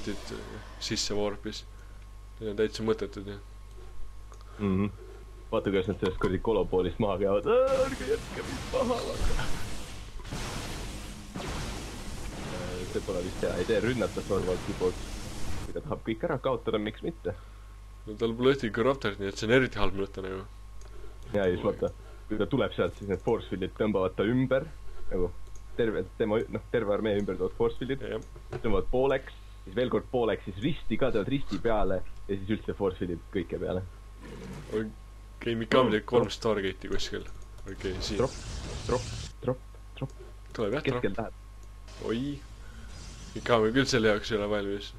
robotid sisse warpis. Need on täitsa mõttetud ju. Vaata, kuidas nad sellest kurdi kolopoolist maha käivad. Ärge jätke mind maha. See pole vist hea idee rünnata Sorvalki poolt. Kui ta tahab kõik ära kaotada, miks mitte? No tal pole ühtegi Corruptorit, nii et see on eriti halb mõte nagu. Ja siis vaata, kui ta tuleb sealt, siis need force field'id tõmbavad ta ümber. Nagu terve armee ümber tood force field'id. Tõmbavad pooleks, siis veel kord pooleks, siis risti ka teevad risti peale. Ja siis üldse force field'id kõike peale. Okei, Mikami teeb 3 Stargate'i kuskil. Okei, siin. Drop. Tuleb jah, Keskel läheb. Oi. Mikami küll selle jaoks ei ole valmis.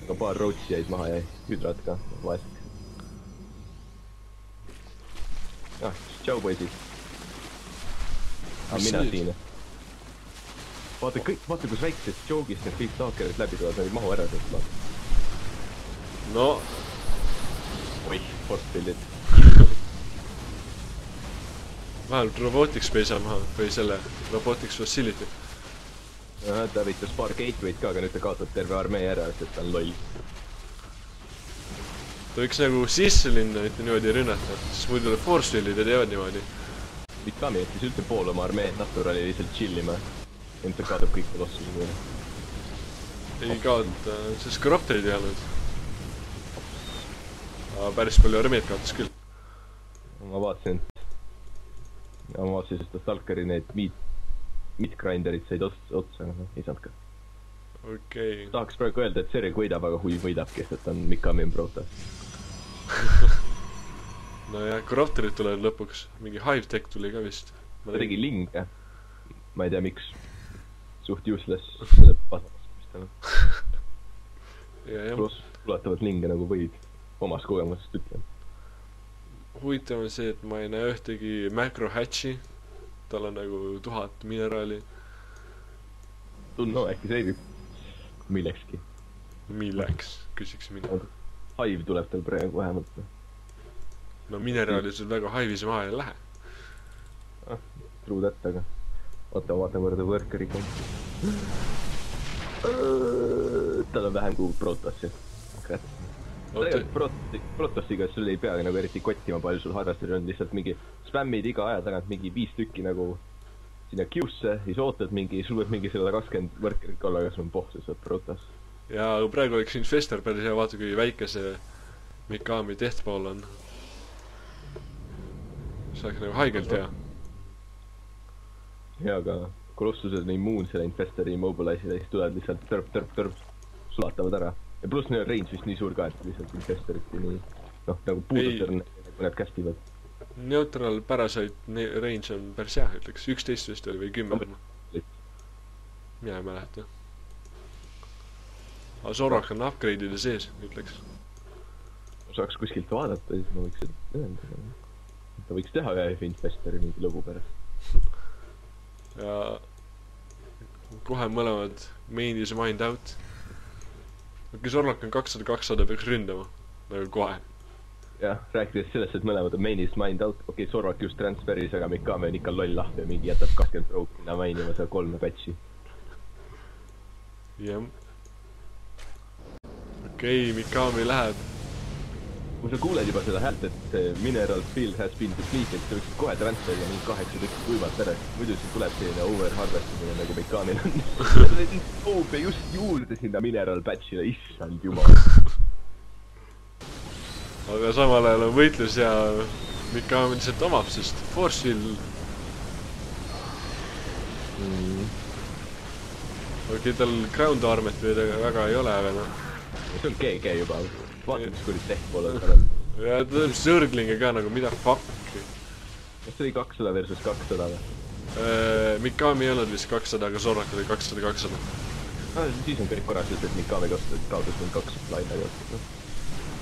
Aga paar rootsi jäid maha jäi. Hüdrad ka, vaeseks. Tšau poisid. Aga mina siin. Vaata kus väiksest joogist need kõik stalkerid läbi tulevad, nad ei mahu ära sealt maha. No. Oih, portfillid. Vähemalt Robotics peisa maha, või selle Robotics Facility. Ta võitas paar gateway'd ka, aga nüüd ta kaotab terve armee ära, sest ta on loll. Ta võiks nagu sisse linna, mitte niimoodi rünnata, sest muidu tuleb force field'id ja teevad niimoodi. Mikami jättis üldse pool oma armee naturali lihtsalt chillima. Ent ta kaotab kõik lossi niimoodi. Ei kaota, sest Corruptorid ei olnud. Aga päris palju armeed kaotas küll. Ma vaatasin, sest ta Stalkeri need meat-grinderid said otsa, ei saanud ka. Okei. Tahaks praegu öelda, et Sereg võidab, aga hui võidabki, sest on Mikami Protas. No jah, Corruptorid tulevad lõpuks. Mingi Hive-Tech tuli ka vist. Ta tegi linge. Ma ei tea, miks. Suht useless. Selle pasamast, mis tal on. Plus ulatavad linge nagu võid. Omast kogemusest ütlen. Huvitav on see, et ma ei näe ühtegi macro hatchi. Tal on nagu 1000 mineraali. No äkki seivib millekski. Milleks, küsiks mina. Hive tuleb tal praegu vähemalt. No mineraali sul väga Hive'is maha ei lähe. True that, aga vaata korda workeri konti. Tal on vähem kui Protossi. Protossiga sul ei pea nagu eriti kottima palju sul harrastada on lihtsalt mingi spämmid iga aja tagant mingi 5 tükki nagu sinna queue'sse, siis ootad mingi, sul võib mingi 120 workerit olla, aga sul on pohv, sa saad Protoss. Ja praegu oleks Infestor päris hea, vaata kui väike see Mikami Deathball on. See oleks nagu haigelt hea. Ja, aga Colossused on immuun selle Infestori immobilize'ile, siis tulevad lihtsalt törp, sulatavad ära. Ja pluss neil on range vist nii suur ka, et lihtsalt Infestoriti nii, nagu puudutar, kui nad kästivad. Neutral Parasite range on päris hea, ütleks 11 vist oli või 10. Mina ei mäleta. Aga Zorak on upgrade'ide sees, ütleks. Saaks kuskilt vaadata, siis ma võiks seda ühendada. Ta võiks teha ühe Infestori mingi lõbu pärast. Ja kohe mõlemad mainis mind out. Kui Zorak on 200 peaks ründama, nagu kohe. Jah, rääkides sellest, et mõlemad on mainist mind out. Okei, Zorak just transferis, aga Mikami on ikka loll lahv ja mingi jätab 20 rogue minna mainima seal 3 patchi. Jah. Okei, Mikami läheb. Kui sa kuuled juba seda häält, et mineral field has been depleted, sa võiksid kohe transferida mingi 8 tükki kuivalt ära. Muidu siin tuleb selline overharvestamine nagu Mikamil on. Sa võid oobe just juurde sinna mineral patchile, issand jumal. Aga samal ajal on võitlus ja Mikami lihtsalt omab, sest Force'il... Okei, tal ground armet väga ei ole, aga noh. See on GG juba. Vaata, mis kurid teht poole on. Ja ta tuleb sõrglinge ka nagu, mida fuck. Kas see oli 200 versus 200 või? Mikami ei olnud vist 200, aga Zorak oli 200. Siis on kõik korras, et Mikami kaotas meil 2 supply'd, aga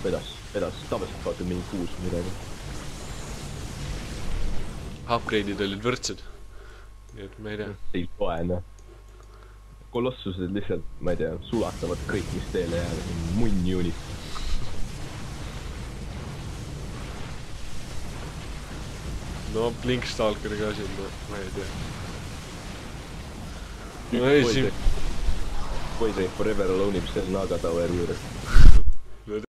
vedas, tavaliselt kaotab mingi 6 midagi. Upgrade'id olid võrdsed. Nii et ma ei tea. Ei loe, noh. Kolossused lihtsalt, ma ei tea, sulatavad kõik, mis teele jäävad. Munn unit. No, Blinkstalkeri ka siin, ma ei tea. No ei, siin... Boyd Forever Alone ib seal Naga Toweri juures .